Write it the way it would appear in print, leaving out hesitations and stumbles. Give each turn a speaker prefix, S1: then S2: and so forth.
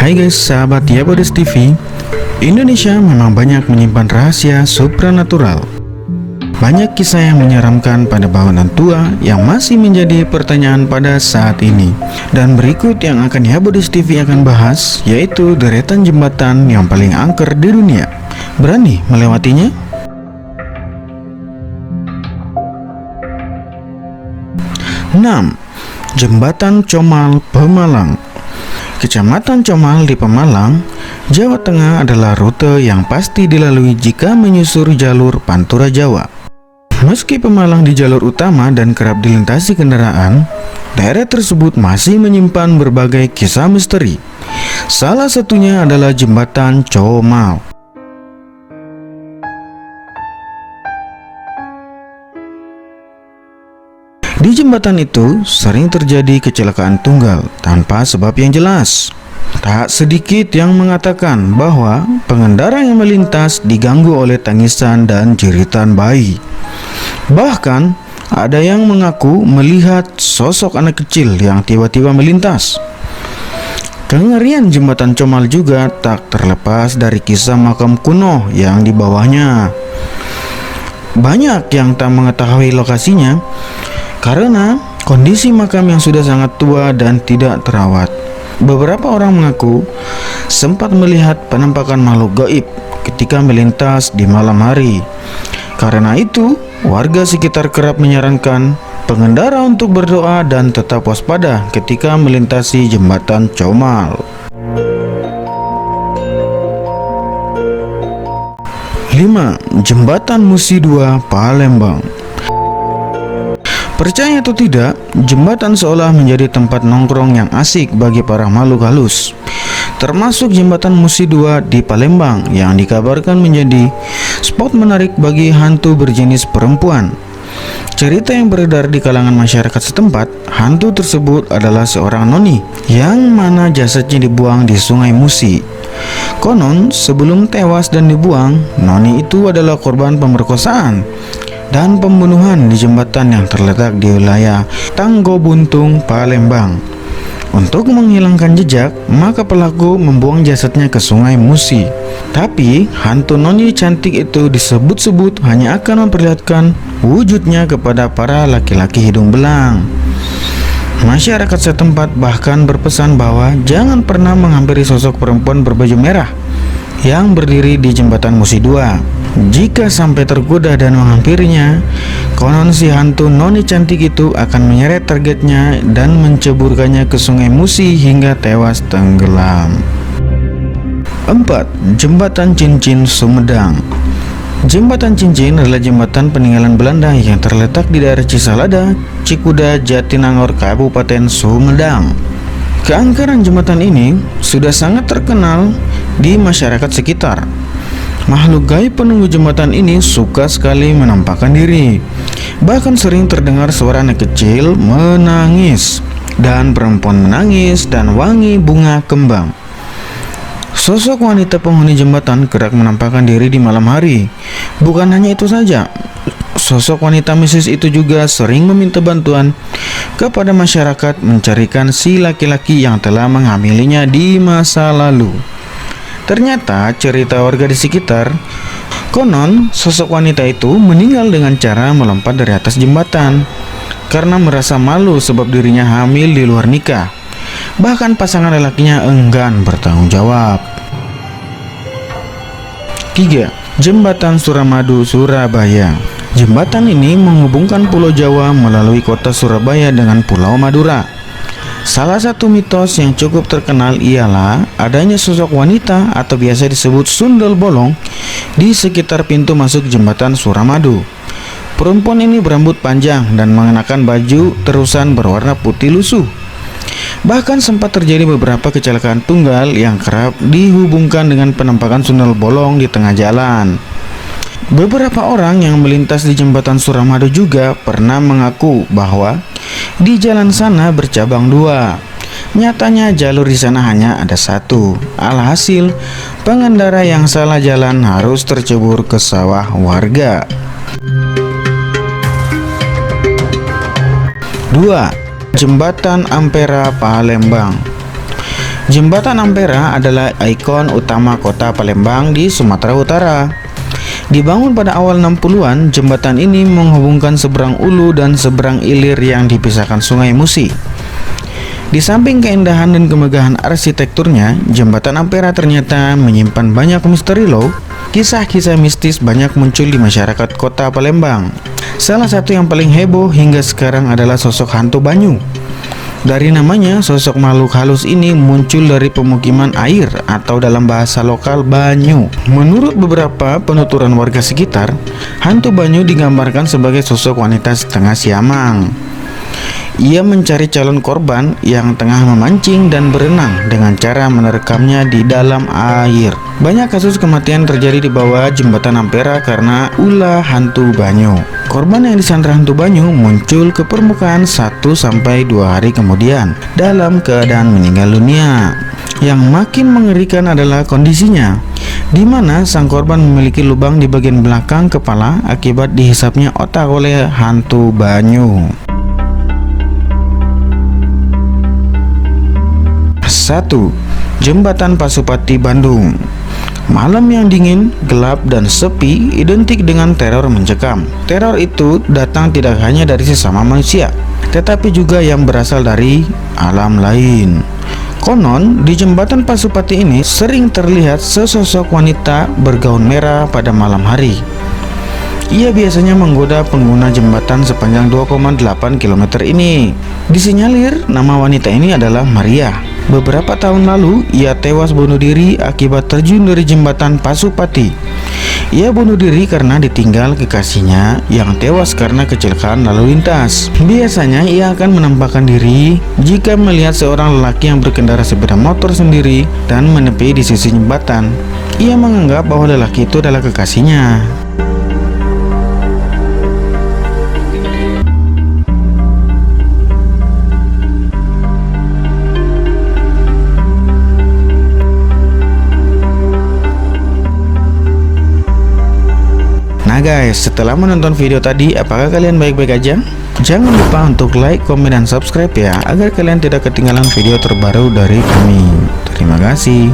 S1: Hai guys, sahabat Yabodes TV. Indonesia memang banyak menyimpan rahasia supranatural. Banyak kisah yang menyeramkan pada bangunan tua yang masih menjadi pertanyaan pada saat ini. Dan berikut yang akan Yabodes TV akan bahas, yaitu deretan jembatan yang paling angker di dunia. Berani melewatinya? Enam, Jembatan Comal Pemalang. Kecamatan Comal di Pemalang, Jawa Tengah adalah rute yang pasti dilalui jika menyusuri jalur Pantura Jawa. Meski Pemalang di jalur utama dan kerap dilintasi kendaraan, daerah tersebut masih menyimpan berbagai kisah misteri. Salah satunya adalah Jembatan Comal. Di jembatan itu sering terjadi kecelakaan tunggal tanpa sebab yang jelas. Tak sedikit yang mengatakan bahwa pengendara yang melintas diganggu oleh tangisan dan jeritan bayi. Bahkan ada yang mengaku melihat sosok anak kecil yang tiba-tiba melintas. Kengerian jembatan Comal juga tak terlepas dari kisah makam kuno yang di bawahnya. Banyak yang tak mengetahui lokasinya karena kondisi makam yang sudah sangat tua dan tidak terawat. Beberapa orang mengaku sempat melihat penampakan makhluk gaib ketika melintas di malam hari. Karena itu, warga sekitar kerap menyarankan pengendara untuk berdoa dan tetap waspada ketika melintasi jembatan Comal. 5. Jembatan Musi 2 Palembang. Percaya atau tidak, jembatan seolah menjadi tempat nongkrong yang asik bagi para makhluk halus. Termasuk jembatan Musi 2 di Palembang yang dikabarkan menjadi spot menarik bagi hantu berjenis perempuan. Cerita yang beredar di kalangan masyarakat setempat, hantu tersebut adalah seorang noni yang mana jasadnya dibuang di Sungai Musi. Konon, sebelum tewas dan dibuang, noni itu adalah korban pemerkosaan dan pembunuhan di jembatan yang terletak di wilayah Tanggo Buntung, Palembang. Untuk menghilangkan jejak, maka pelaku membuang jasadnya ke Sungai Musi. Tapi, hantu noni cantik itu disebut-sebut hanya akan memperlihatkan wujudnya kepada para laki-laki hidung belang. Masyarakat setempat bahkan berpesan bahwa jangan pernah menghampiri sosok perempuan berbaju merah yang berdiri di jembatan Musi 2. Jika sampai tergoda dan menghampirinya, konon si hantu noni cantik itu akan menyeret targetnya dan menceburkannya ke Sungai Musi hingga tewas tenggelam. 4. Jembatan Cincin Sumedang. Jembatan Cincin adalah jembatan peninggalan Belanda yang terletak di daerah Cisalada, Cikuda, Jatinangor, Kabupaten Sumedang. Keangkeran jembatan ini sudah sangat terkenal di masyarakat sekitar. Makhluk gaib penunggu jembatan ini suka sekali menampakkan diri. Bahkan sering terdengar suara anak kecil menangis dan perempuan menangis dan wangi bunga kembang. Sosok wanita penghuni jembatan kerap menampakkan diri di malam hari. Bukan hanya itu saja, sosok wanita mistis itu juga sering meminta bantuan kepada masyarakat mencarikan si laki-laki yang telah menghamilinya di masa lalu. Ternyata cerita warga di sekitar, konon sosok wanita itu meninggal dengan cara melompat dari atas jembatan karena merasa malu sebab dirinya hamil di luar nikah. Bahkan pasangan lelakinya enggan bertanggung jawab. 3. Jembatan Suramadu Surabaya. Jembatan ini menghubungkan Pulau Jawa melalui kota Surabaya dengan Pulau Madura. Salah satu mitos yang cukup terkenal ialah adanya sosok wanita atau biasa disebut sundel bolong di sekitar pintu masuk jembatan Suramadu. Perempuan ini berambut panjang dan mengenakan baju terusan berwarna putih lusuh. Bahkan sempat terjadi beberapa kecelakaan tunggal yang kerap dihubungkan dengan penampakan sundel bolong di tengah jalan. Beberapa orang yang melintas di jembatan Suramadu juga pernah mengaku bahwa di jalan sana bercabang 2. Nyatanya jalur di sana hanya ada 1. Alhasil, pengendara yang salah jalan harus tercebur ke sawah warga. 2. Jembatan Ampera Palembang. Jembatan Ampera adalah ikon utama kota Palembang di Sumatera Utara. Dibangun pada awal 60-an, jembatan ini menghubungkan seberang ulu dan seberang ilir yang dipisahkan Sungai Musi. Di samping keindahan dan kemegahan arsitekturnya, Jembatan Ampera ternyata menyimpan banyak misteri loh. Kisah-kisah mistis banyak muncul di masyarakat kota Palembang. Salah satu yang paling heboh hingga sekarang adalah sosok hantu banyu. Dari namanya, sosok makhluk halus ini muncul dari pemukiman air atau dalam bahasa lokal banyu. Menurut beberapa penuturan warga sekitar, hantu banyu digambarkan sebagai sosok wanita setengah siamang. Ia mencari calon korban yang tengah memancing dan berenang dengan cara menerekamnya di dalam air. Banyak kasus kematian terjadi di bawah Jembatan Ampera karena ulah hantu banyu. Korban yang disandra hantu banyu muncul ke permukaan 1-2 hari kemudian dalam keadaan meninggal dunia. Yang makin mengerikan adalah kondisinya, di mana sang korban memiliki lubang di bagian belakang kepala akibat dihisapnya otak oleh hantu banyu. 1. Jembatan Pasupati Bandung. Malam yang dingin, gelap, dan sepi identik dengan teror mencekam. Teror itu datang tidak hanya dari sesama manusia, tetapi juga yang berasal dari alam lain. Konon, di Jembatan Pasupati ini sering terlihat sesosok wanita bergaun merah pada malam hari. Ia biasanya menggoda pengguna jembatan sepanjang 2,8 km ini. Disinyalir nama wanita ini adalah Maria. Beberapa tahun lalu, ia tewas bunuh diri akibat terjun dari Jembatan Pasupati. Ia bunuh diri karena ditinggal kekasihnya yang tewas karena kecelakaan lalu lintas. Biasanya ia akan menampakkan diri jika melihat seorang lelaki yang berkendara sepeda motor sendiri dan menepi di sisi jembatan. Ia menganggap bahwa lelaki itu adalah kekasihnya. Nah guys, setelah menonton video tadi, apakah kalian baik-baik aja? Jangan lupa untuk like, komen, dan subscribe ya, agar kalian tidak ketinggalan video terbaru dari kami. Terima kasih.